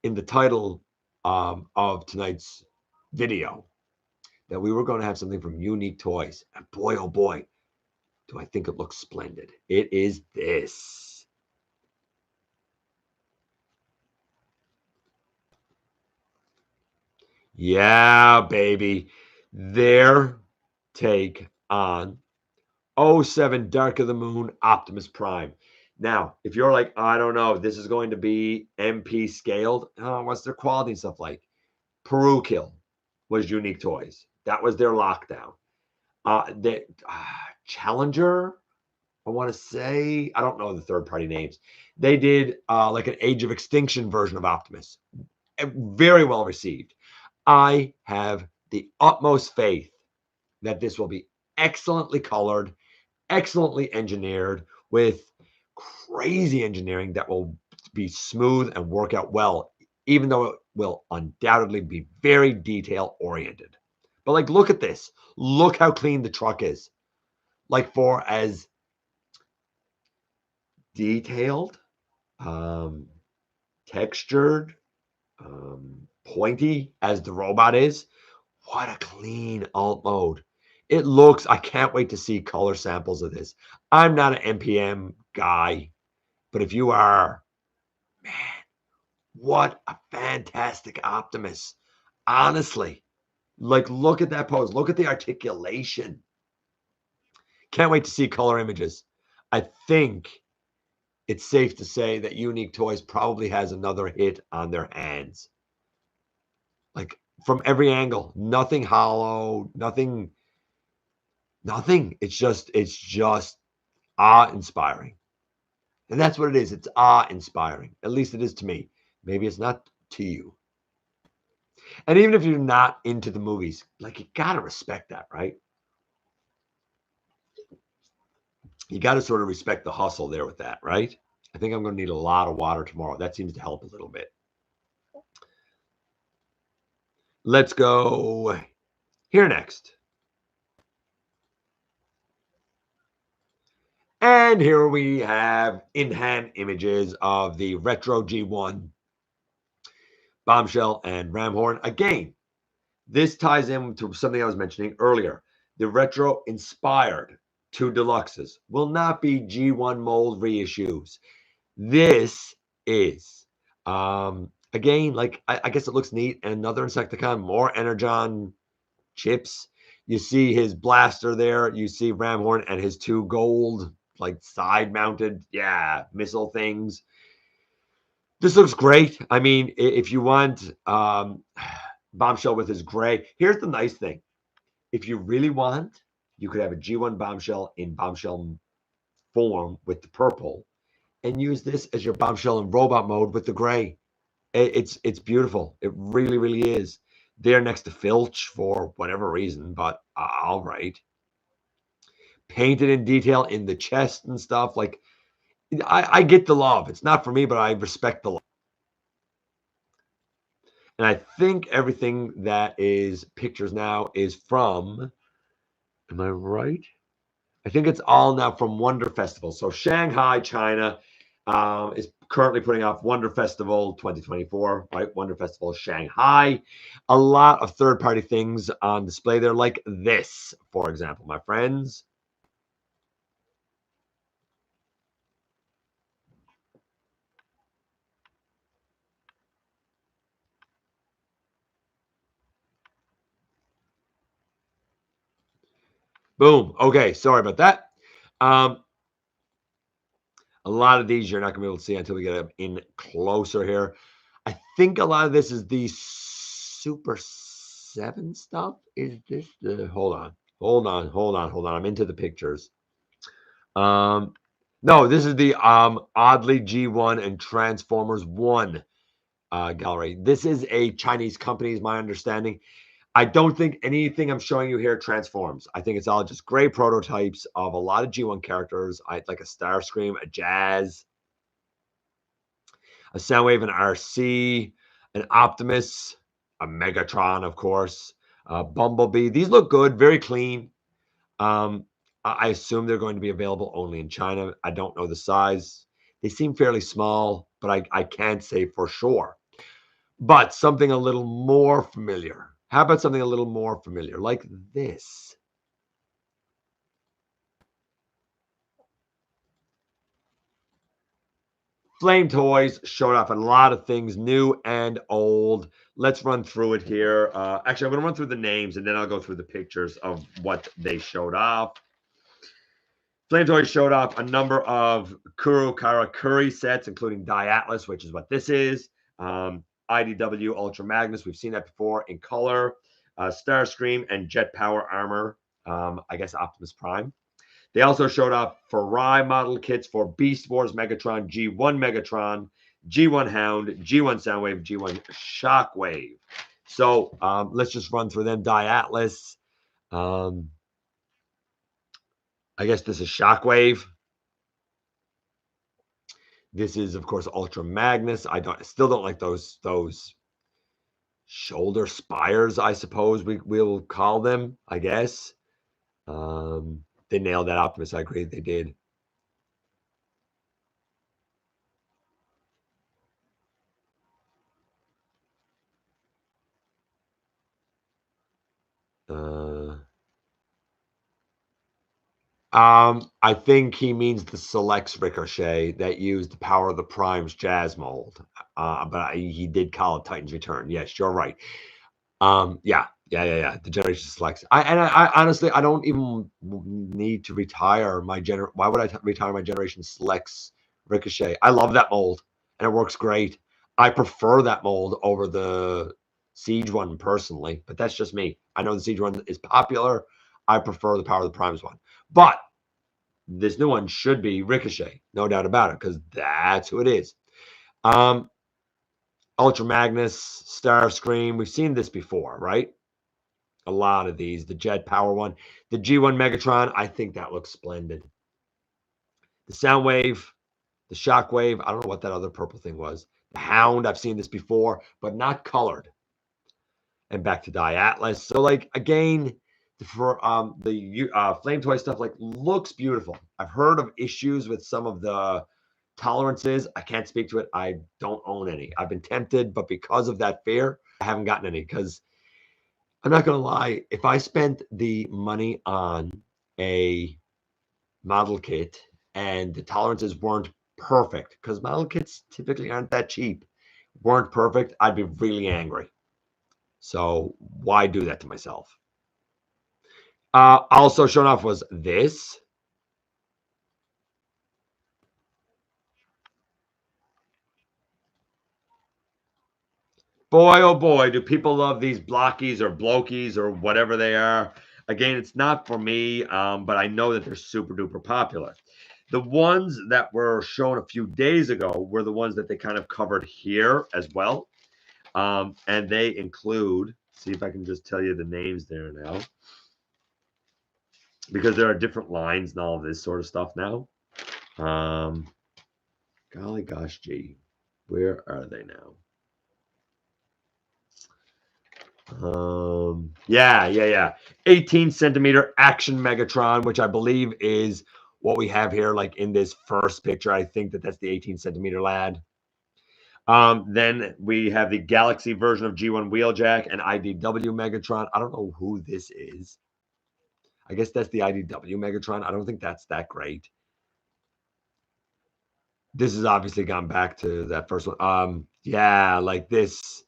in the title of tonight's video that we were going to have something from Unique Toys. And boy, oh boy, do I think it looks splendid. It is this. Yeah, baby. Their take on '07 Dark of the Moon Optimus Prime. Now, if you're like, I don't know, this is going to be MP scaled, what's their quality and stuff like? Peru Kill was Unique Toys. That was their lockdown. The Challenger, I want to say, I don't know the third party names. They did like an Age of Extinction version of Optimus. Very well received. I have the utmost faith that this will be excellently colored, excellently engineered with crazy engineering that will be smooth and work out well, even though it will undoubtedly be very detail oriented. But like, look at this. Look how clean the truck is. Like, for as detailed, um, textured, pointy as the robot is, what a clean alt mode. It looks, I can't wait to see color samples of this. I'm not an NPM guy, but if you are, man, what a fantastic Optimus. Honestly, like, look at that pose. Look at the articulation. Can't wait to see color images. I think it's safe to say that Unique Toys probably has another hit on their hands. Like, from every angle, nothing hollow, nothing. It's just awe-inspiring. And that's what it is. It's awe-inspiring. At least it is to me. Maybe it's not to you. And even if you're not into the movies, like, you gotta respect that, right? You gotta sort of respect the hustle there with that, right? I think I'm gonna need a lot of water tomorrow. That seems to help a little bit. Let's go here next. And here we have in-hand images of the Retro G1 Bombshell and Ramhorn. Again, this ties in to something I was mentioning earlier. The Retro inspired 2 deluxes will not be G1 mold reissues. This is, again, like, I guess it looks neat. Another Insecticon, more Energon chips. You see his blaster there. You see Ramhorn and his 2 gold, like, side mounted, missile things. This looks great. I mean, if you want Bombshell with his gray, here's the nice thing. If you really want, you could have a G1 Bombshell in Bombshell form with the purple and use this as your Bombshell in robot mode with the gray. It's beautiful. It really, really is. They're next to Filch for whatever reason, but all right. painted in detail in the chest and stuff. Like, I get the love. It's not for me, but I respect the love. And I think everything that is pictures now is from, am I right? I think it's all now from Wonder Festival. So Shanghai, China, is currently putting off Wonder Festival 2024, right? Wonder Festival Shanghai. A lot of third-party things on display there, like this, for example, my friends. Boom. Okay, sorry about that. A lot of these you're not going to be able to see until we get in closer here. I think a lot of this is the Super 7 stuff. Is this the, hold on. I'm into the pictures. No, this is the Oddly G1 and Transformers 1 gallery. This is a Chinese company, is my understanding. I don't think anything I'm showing you here transforms. I think it's all just gray prototypes of a lot of G1 characters, like a Starscream, a Jazz, a Soundwave, an RC, an Optimus, a Megatron, of course, Bumblebee. These look good, very clean. I assume they're going to be available only in China. I don't know the size. They seem fairly small, but I can't say for sure. But something a little more familiar. How about something a little more familiar, like this? Flame Toys showed off a lot of things, new and old. Let's run through it here. Actually, I'm going to run through the names, and then I'll go through the pictures of what they showed off. Flame Toys showed off a number of Kuro Karakuri sets, including Die Atlas, which is what this is. IDW Ultra Magnus, we've seen that before in color. Starscream and Jet Power Armor, I guess Optimus Prime. They also showed off Farai model kits for Beast Wars Megatron, G1 Megatron, G1 Hound, G1 Soundwave, G1 Shockwave. So let's just run through them. Die Atlas. I guess this is Shockwave. This is, of course, Ultra Magnus. Still don't like those shoulder spires, I suppose we'll call them, I guess. They nailed that Optimus. I agree they did. I think he means the Selects Ricochet that used the Power of the Primes Jazz mold. But he did call it Titan's Return. Yes, you're right. Yeah. The Generation Selects. I honestly, I don't even need to retire my Why would I retire my Generation Selects Ricochet? I love that mold, and it works great. I prefer that mold over the Siege one personally, but that's just me. I know the Siege one is popular. I prefer the Power of the Primes one, but this new one should be Ricochet, no doubt about it, because that's who it is. Ultra Magnus, Starscream, we've seen this before, right? A lot of these. The Jet Power one. The G1 Megatron, I think that looks splendid. The Soundwave, the Shockwave, I don't know what that other purple thing was. The Hound, I've seen this before, but not colored. And back to Die Atlas. So, like, again, for the Flame Toy stuff, like, looks beautiful. I've heard of issues with some of the tolerances. I can't speak to it. I don't own any. I've been tempted, but because of that fear, I haven't gotten any. Because I'm not going to lie, if I spent the money on a model kit and the tolerances weren't perfect, because model kits typically aren't that cheap, weren't perfect, I'd be really angry. So why do that to myself? Also shown off was this. Boy, oh boy, do people love these Blokees or Blokees or whatever they are. Again, it's not for me, but I know that they're super duper popular. The ones that were shown a few days ago were the ones that they kind of covered here as well. And they include, see if I can just tell you the names there now. because there are different lines and all of this sort of stuff now. Golly gosh gee, where are they now? Yeah. 18 centimeter action Megatron, which I believe is what we have here, like in this first picture. I think that's the 18 centimeter lad. Then we have the Galaxy version of G1 Wheeljack and IDW Megatron. I don't know who this is. I guess that's the IDW Megatron. I don't think that's that great. This has obviously gone back to that first one. Yeah, like this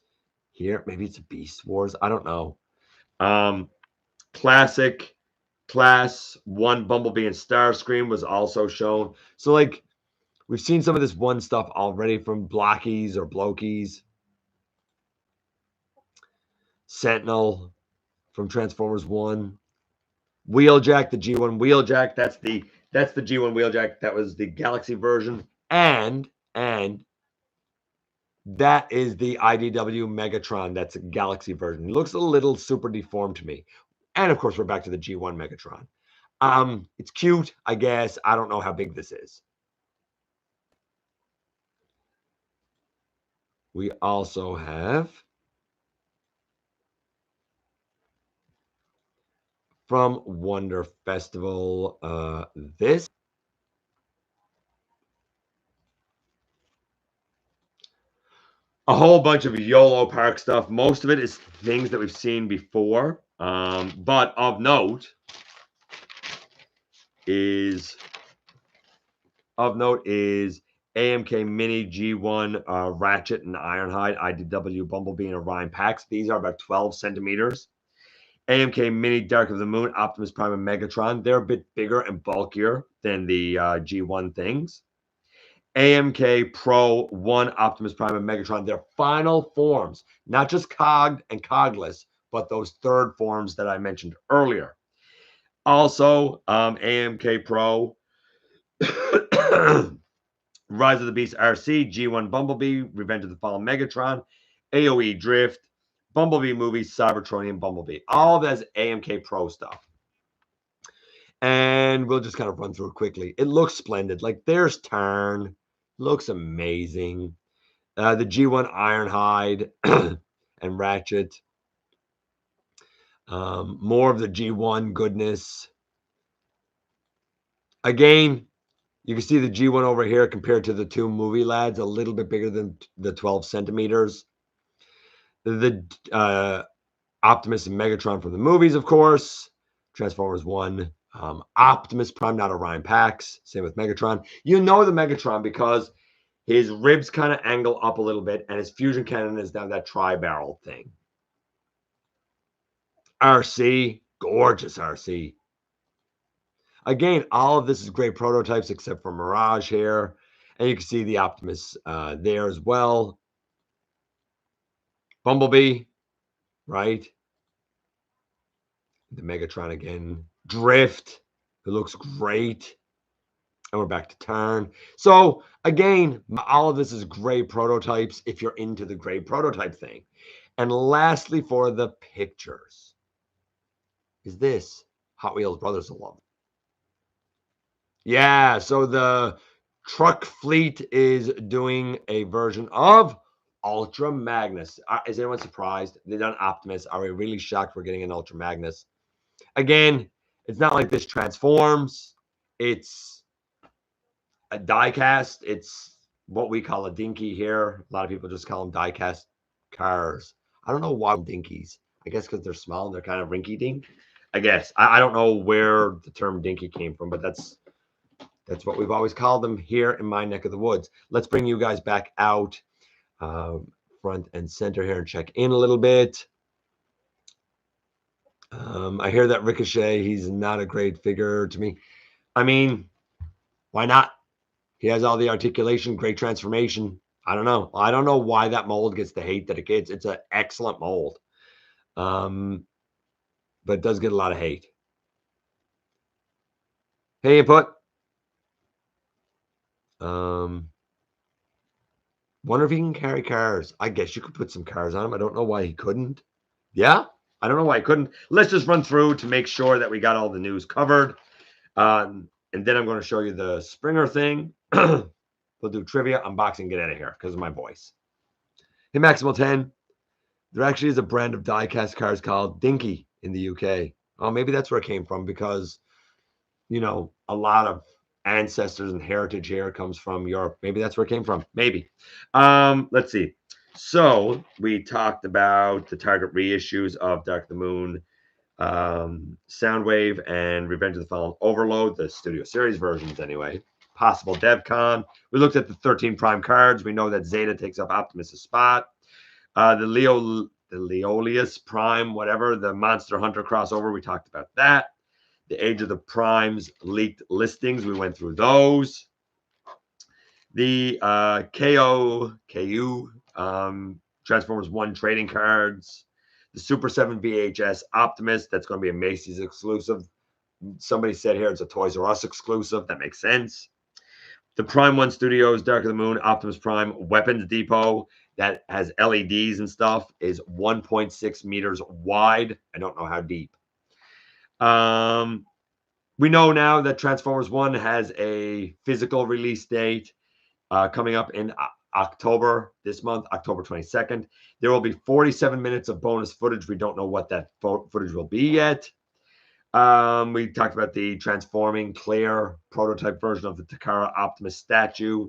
here. Maybe it's a Beast Wars. I don't know. Classic Class 1 Bumblebee and Starscream was also shown. So, like, we've seen some of this one stuff already from Blokees or Blokees. Sentinel from Transformers 1. Wheeljack, the G1 Wheeljack. That's the G1 Wheeljack. That was the Galaxy version. And that is the IDW Megatron. That's a Galaxy version. It looks a little super deformed to me. And of course, we're back to the G1 Megatron. It's cute, I guess. I don't know how big this is. We also have from Wonder Festival this. A whole bunch of YOLOPARK stuff. Most of it is things that we've seen before. But of note is AMK Mini G1 Ratchet and Ironhide, IDW Bumblebee and Orion packs. These are about 12 centimeters. AMK Mini Dark of the Moon, Optimus Prime and Megatron. They're a bit bigger and bulkier than the G1 things. AMK Pro 1 Optimus Prime and Megatron, their final forms, not just cogged and cogless, but those third forms that I mentioned earlier. Also, AMK Pro Rise of the Beast RC, G1 Bumblebee, Revenge of the Fallen Megatron, AOE Drift, Bumblebee Movies, Cybertronian Bumblebee. All of that's AMK Pro stuff. And we'll just kind of run through it quickly. It looks splendid. Like there's Tarn. Looks amazing. The G1 Ironhide and Ratchet. More of the G1 goodness. Again, you can see the G1 over here compared to the two movie lads, a little bit bigger than the 12 centimeters. The Optimus and Megatron from the movies, of course. Transformers 1. Optimus Prime, not Orion packs. Same with Megatron. You know the Megatron because his ribs kind of angle up a little bit, and his fusion cannon is now that tri-barrel thing. RC, gorgeous RC. Again, all of this is great prototypes except for Mirage here. And you can see the Optimus there as well. Bumblebee, right? The Megatron again. Drift, it looks great. And we're back to Tarn. So, again, all of this is great prototypes if you're into the great prototype thing. And lastly, for the pictures, is this Hot Wheels Brothers of Love. Yeah, so the truck fleet is doing a version of Ultra Magnus. Is anyone surprised? They've done Optimus. Are we really shocked we're getting an Ultra Magnus? Again, it's not like this transforms. It's a die-cast. It's what we call a dinky here. A lot of people just call them die-cast cars. I don't know why dinkies. I guess because they're small and they're kind of rinky-dink. I guess. I don't know where the term dinky came from, but that's what we've always called them here in my neck of the woods. Let's bring you guys back out front and center here and check in a little bit. I hear that Ricochet, he's not a great figure to me. I mean, why not? He has all the articulation, great transformation. I don't know. I don't know why that mold gets the hate that it gets. It's an excellent mold. But it does get a lot of hate. Hey, input. Wonder if he can carry cars. I guess you could put some cars on him. I don't know why he couldn't. Yeah? I don't know why I couldn't. Let's just run through to make sure that we got all the news covered. And then I'm going to show you the Springer thing. We'll do trivia, unboxing, get out of here because of my voice. Hey, Maximal 10. There actually is a brand of die-cast cards called Dinky in the UK. Oh, maybe that's where it came from because, a lot of ancestors and heritage here comes from Europe. Maybe that's where it came from. Maybe. Let's see. So we talked about the Target reissues of Dark of the Moon, Soundwave, and Revenge of the Fallen Overload, the Studio Series versions anyway. Possible DevCon. We looked at the 13 Prime cards. We know that Zeta takes up Optimus' spot. The Leolius Prime, whatever, the Monster Hunter crossover, we talked about that. The Age of the Primes leaked listings, we went through those. The KU Transformers 1 trading cards. The Super 7 VHS Optimus, that's going to be a Macy's exclusive. Somebody said here it's a Toys R Us exclusive. That makes sense. The Prime 1 Studios Dark of the Moon Optimus Prime Weapons Depot that has LEDs and stuff is 1.6 meters wide. I don't know how deep. We know now that Transformers 1 has a physical release date coming up in October, this month, October 22nd. There will be 47 minutes of bonus footage. We don't know what that footage will be yet. We talked about the transforming clear prototype version of the Takara Optimus statue.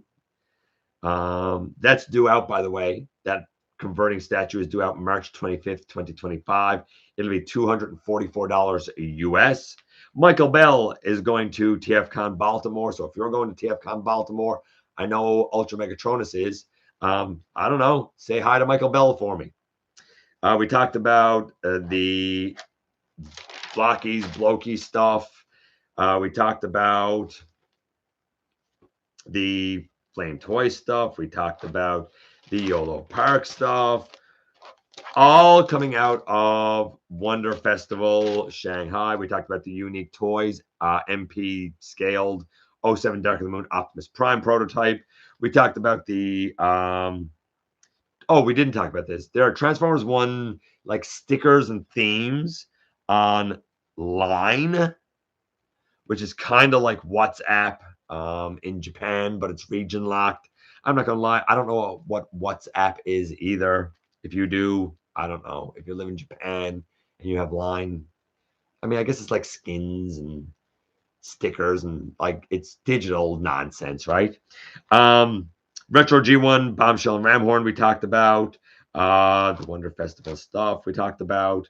That's due out, by the way. That converting statue is due out March 25th, 2025. It'll be $244 US. Michael Bell is going to TFCon Baltimore. So if you're going to TFCon Baltimore, I know Ultra Megatronus is. I don't know. Say hi to Michael Bell for me. We talked about the Blokees stuff. We talked about the Flame Toy stuff. We talked about the YOLOPARK stuff. All coming out of Wonder Festival Shanghai. We talked about the unique toys, MP scaled 07 Dark of the Moon Optimus Prime prototype. We talked about the we didn't talk about this. There are Transformers 1 like stickers and themes online, which is kind of like WhatsApp in Japan, but it's region locked. I'm not gonna lie, I don't know what WhatsApp is either. If you do, I don't know. If you live in Japan and you have Line, I mean, I guess it's like skins and stickers and like it's digital nonsense, right? Retro G1, Bombshell and Ramhorn we talked about. The Wonder Festival stuff we talked about.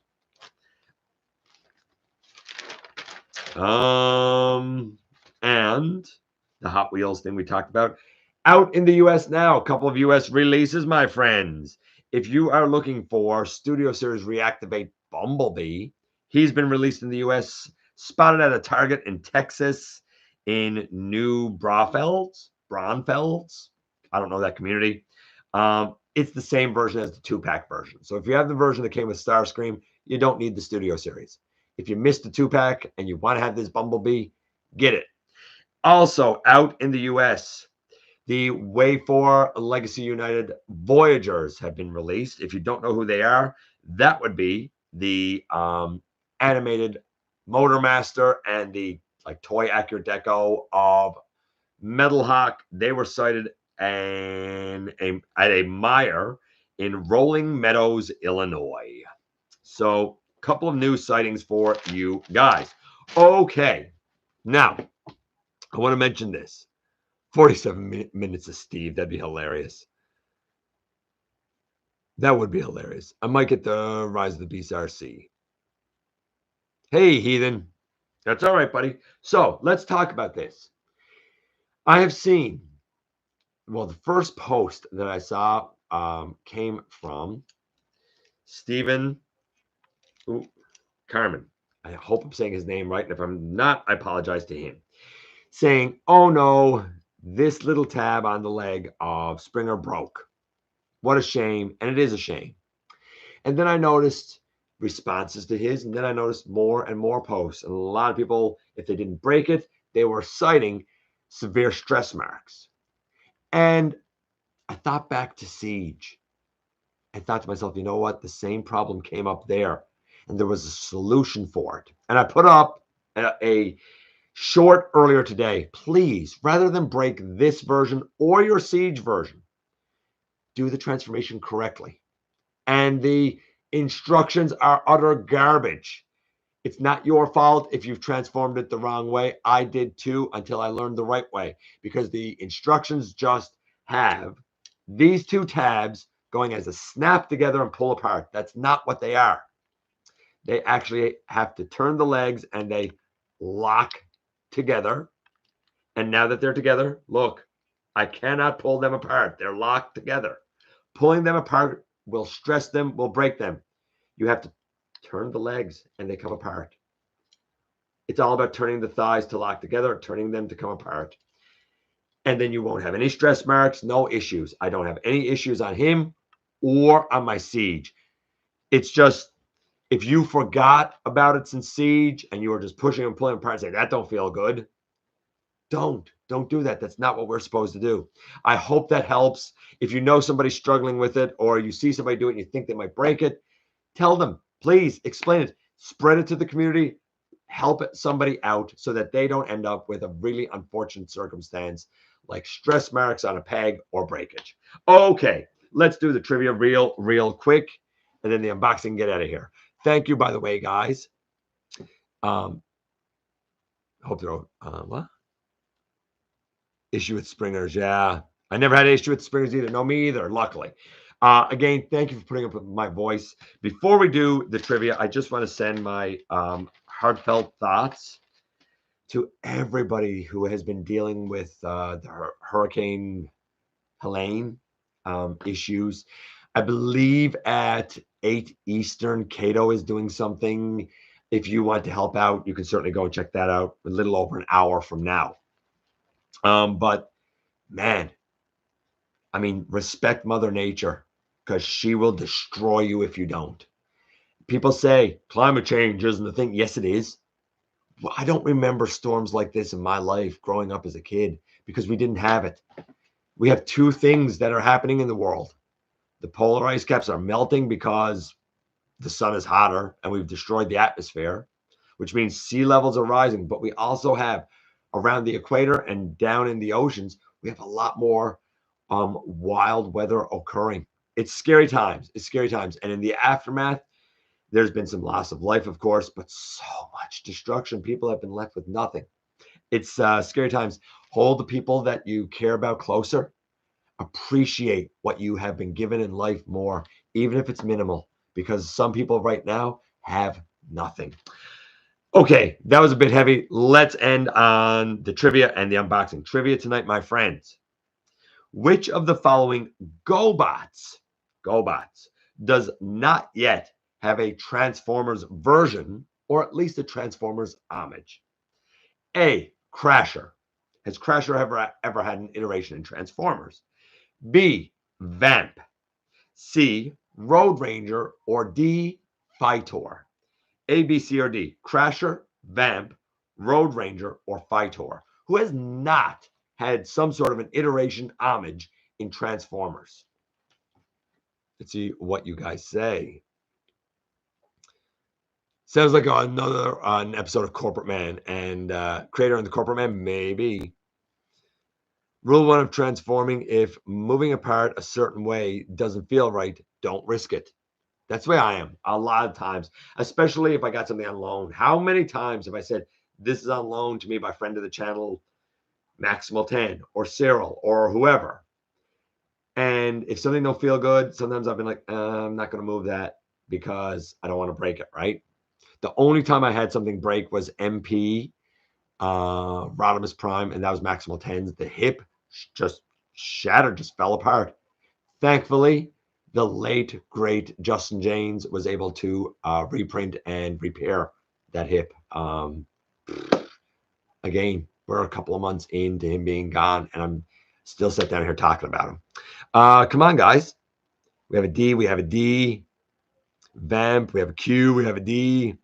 And the Hot Wheels thing we talked about. Out in the US now, a couple of US releases, my friends. If you are looking for Studio Series Reactivate Bumblebee, he's been released in the US, spotted at a Target in Texas in New Braunfels. I don't know that community. It's the same version as the 2-pack version. So if you have the version that came with Starscream, you don't need the Studio Series. If you missed the 2-pack and you want to have this Bumblebee, get it. Also, out in the US, the Way4 Legacy United Voyagers have been released. If you don't know who they are, that would be the animated Motor Master and the toy accurate deco of Metal Hawk. They were sighted at a mire in Rolling Meadows, Illinois. So, a couple of new sightings for you guys. Okay, now I want to mention this. 47 minutes of Steve. That'd be hilarious. That would be hilarious. I might get the Rise of the Beast RC. Hey, heathen. That's all right, buddy. So let's talk about this. I have seen, the first post that I saw came from Stephen Carmen. I hope I'm saying his name right. And if I'm not, I apologize to him. Saying, oh no, this little tab on the leg of Springer broke. What a shame. And it is a shame. And then I noticed responses to his, and then I noticed more and more posts. And a lot of people, if they didn't break it, they were citing severe stress marks. And I thought back to Siege. I thought to myself, you know what? The same problem came up there. and there was a solution for it. And I put up a short earlier today. Please, rather than break this version or your Siege version, do the transformation correctly. And the instructions are utter garbage. It's not your fault if you've transformed it the wrong way. I did too until I learned the right way, because the instructions just have these two tabs going as a snap together and pull apart. That's not what they are. They actually have to turn the legs and they lock together. And now that they're together, look, I cannot pull them apart. They're locked together. Pulling them apart will stress them, will break them. You have to turn the legs and they come apart. It's all about turning the thighs to lock together, turning them to come apart. And then you won't have any stress marks, no issues. I don't have any issues on him or on my Siege. It's just, if you forgot about it since Siege and you were just pushing and pulling apart and saying, that don't feel good, don't do that. That's not what we're supposed to do. I hope that helps. If you know somebody struggling with it, or you see somebody do it and you think they might break it, tell them, please explain it, spread it to the community, help somebody out so that they don't end up with a really unfortunate circumstance like stress marks on a peg or breakage. Okay, let's do the trivia real quick, and then the unboxing, get out of here. Thank you, by the way, guys. Hope they're what? Issue with Springers. Yeah, I never had an issue with Springers either. No, me either, luckily. Again, thank you for putting up with my voice. Before we do the trivia, I just want to send my heartfelt thoughts to everybody who has been dealing with the Hurricane Helene issues. I believe at 8 Eastern, Cato is doing something. If you want to help out, you can certainly go and check that out a little over an hour from now. But man, I mean, respect Mother Nature, because she will destroy you if you don't. People say climate change isn't the thing. Yes, it is. Well, I don't remember storms like this in my life growing up as a kid because we didn't have it. We have two things that are happening in the world. The polar ice caps are melting because the sun is hotter and we've destroyed the atmosphere, which means sea levels are rising. But we also have around the equator and down in the oceans, we have a lot more wild weather occurring. It's scary times. It's scary times. And in the aftermath, there's been some loss of life, of course, but so much destruction. People have been left with nothing. It's scary times. Hold the people that you care about closer. Appreciate what you have been given in life more, even if it's minimal, because some people right now have nothing. Okay, that was a bit heavy. Let's end on the trivia and the unboxing. Trivia tonight, my friends. Which of the following GoBots does not yet have a Transformers version, or at least a Transformers homage? A, Crasher. Has Crasher ever had an iteration in Transformers? B, Vamp. C, Road Ranger. Or D, Fightor. A, B, C, or D. Crasher, Vamp, Road Ranger, or Fightor. Who has not had some sort of an iteration homage in Transformers? Let's see what you guys say. Sounds like another an episode of Corporate Man, and creator in the Corporate Man, maybe. Rule 1 of transforming: if moving apart a certain way doesn't feel right, don't risk it. That's the way I am a lot of times, especially if I got something on loan. How many times have I said, this is on loan to me by friend of the channel, Maximal 10, or Cyril, or whoever. And if something don't feel good, sometimes I've been like, I'm not going to move that because I don't want to break it, right? The only time I had something break was MP, Rodimus Prime, and that was Maximal 10s. The hip just shattered, just fell apart. Thankfully, the late, great Justin James was able to reprint and repair that hip. Again, we're a couple of months into him being gone, and I'm still sitting down here talking about him. Come on, guys. We have a D. We have a D. Vamp. We have a Q. We have a D.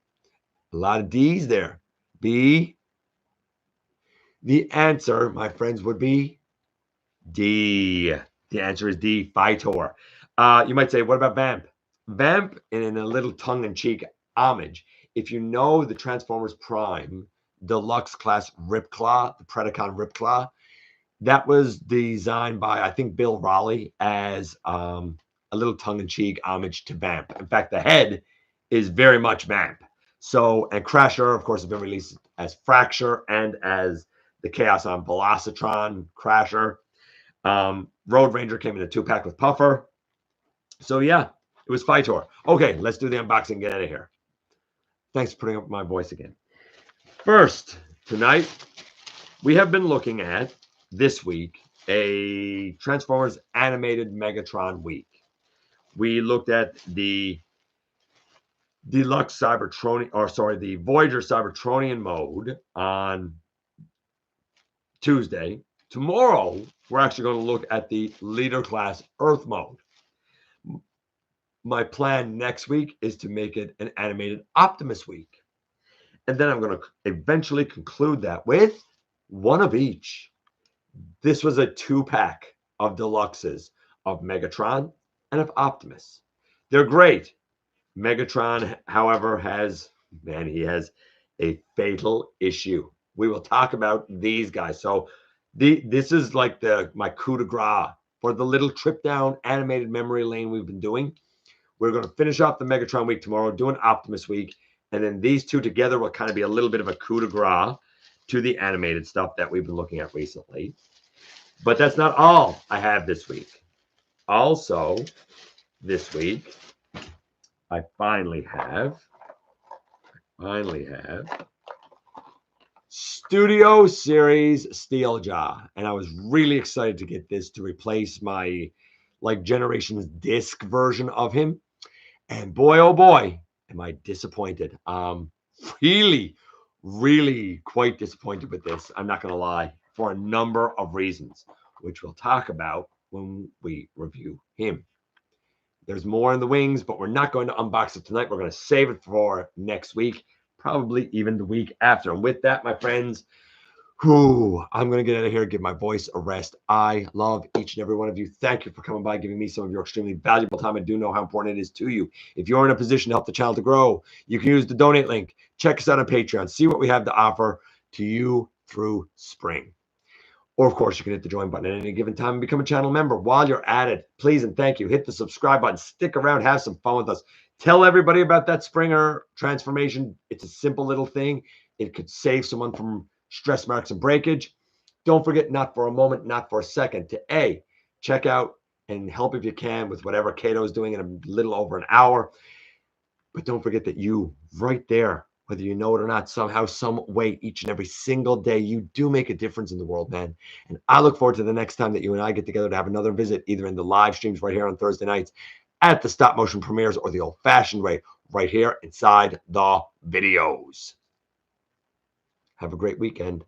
A lot of D's there. B. The answer, my friends, would be D. The answer is D, Fightor. You might say, what about Vamp? Vamp, in a little tongue-in-cheek homage. If you know the Transformers Prime Deluxe Class Ripclaw, the Predacon Ripclaw, that was designed by, I think, Bill Raleigh as a little tongue-in-cheek homage to Vamp. In fact, the head is very much Vamp. So, and Crasher, of course, has been released as Fracture and as the Chaos on Velocitron Crasher. Road Ranger came in a 2-pack with Puffer. So, yeah, it was Fightor. Okay, let's do the unboxing and get out of here. Thanks for putting up my voice again. First, tonight, we have been looking at, this week, a Transformers animated Megatron week. We looked at the Deluxe Cybertronian, or sorry, the Voyager Cybertronian mode on Tuesday. Tomorrow, we're actually going to look at the Leader Class Earth mode. My plan next week is to make it an animated Optimus week. And then I'm going to eventually conclude that with one of each. This was a 2-pack of deluxes of Megatron and of Optimus. They're great. Megatron, however, he has a fatal issue. We will talk about these guys. So this is like my coup de grace for the little trip down animated memory lane we've been doing. We're going to finish off the Megatron week tomorrow, do an Optimus week, and then these two together will kind of be a little bit of a coup de grace to the animated stuff that we've been looking at recently. But that's not all I have this week. Also, this week, I finally have Studio Series Steeljaw, and I was really excited to get this to replace my Generations disc version of him. And boy, oh boy, am I disappointed. Really, really quite disappointed with this. I'm not going to lie, for a number of reasons, which we'll talk about when we review him. There's more in the wings, but we're not going to unbox it tonight. We're going to save it for next week, probably even the week after. And with that, my friends, I'm going to get out of here and give my voice a rest. I love each and every one of you. Thank you for coming by, giving me some of your extremely valuable time. I do know how important it is to you. If you're in a position to help the channel to grow, you can use the donate link. Check us out on Patreon. See what we have to offer to you through spring. Or, of course, you can hit the join button at any given time and become a channel member. While you're at it, please and thank you. Hit the subscribe button. Stick around. Have some fun with us. Tell everybody about that Springer transformation. It's a simple little thing. It could save someone from stress marks and breakage. Don't forget, not for a moment, not for a second, to check out and help if you can with whatever Kato is doing in a little over an hour. But don't forget that you, right there, whether you know it or not, somehow, some way, each and every single day, you do make a difference in the world, man. And I look forward to the next time that you and I get together to have another visit, either in the live streams right here on Thursday nights, at the stop motion premieres, or the old-fashioned way, right here inside the videos. Have a great weekend.